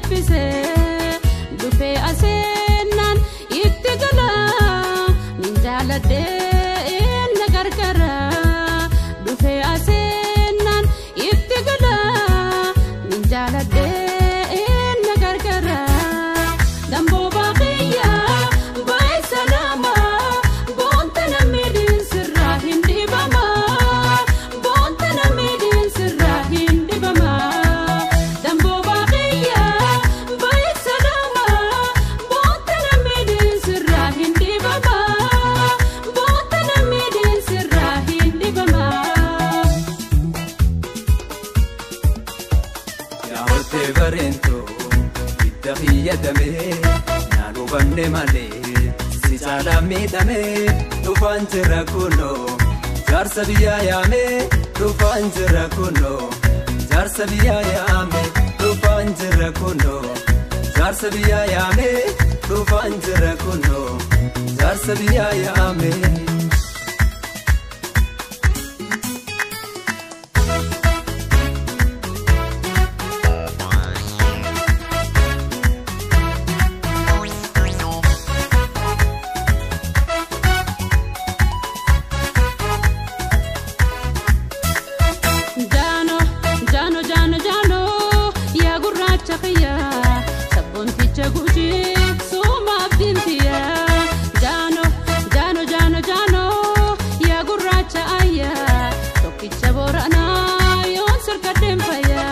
eebbise dhufee aseennan itti gala nin jaaladhee na gargaara dhufee aseennan itti gala nin jaaladhee na gargaara damboo baaqiyya baay'ee salaama boonta namni diinsirraa hin dhibama boonta namni diinsirraa hin dhibama damboo baaqiyya baay'ee salaama boonta namni diinsirraa hin dhibama boonta namni diinsirraa hin dhibama. yaa hortee bareento itti fayyadame naan hubanne malee si caalaa miidhame dhufaan jira kunoo jaarsa biyyaa yaame dhufaan jira kunoo jaarsa biyyaa yaame dhufaan jira kunoo jaarsa biyyaa yaame dhufaan jira kunoo jaarsa biyyaa yaame. Jano jano jano ya gurracha khaya sabonti chaguji suma bintiya jano jano jano jano ya gurracha aya toki chaborana yon sarkadem faya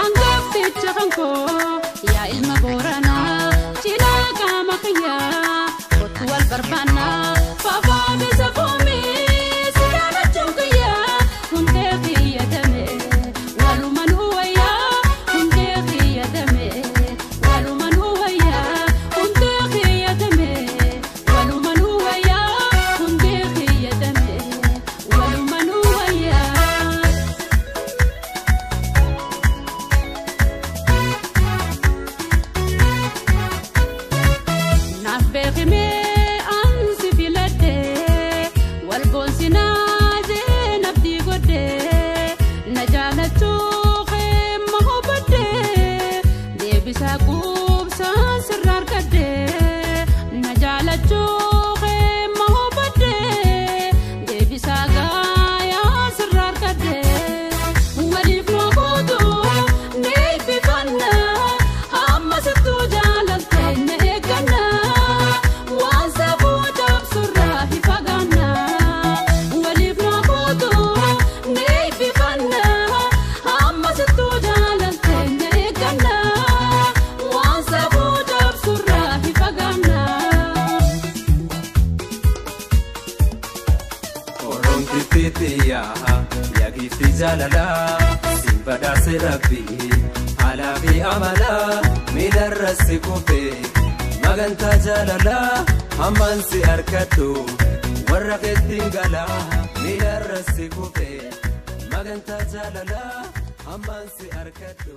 angapti chakanko ya ilma borana chila kama khaya wal barbana baba besa fomi sidana chunkiya hunde khiyadame walu man huwa ya hunde khiyadame walu man huwa ya hunde khiyadame walu man huwa ya hunde khiyadame walu man huwa ya nafbekhime ya gifti jalala simbada serabi ala fi amala midarra sikufe maganta jalala amansi arkatu warra ketingala midarra sikufe maganta jalala amansi arkatu.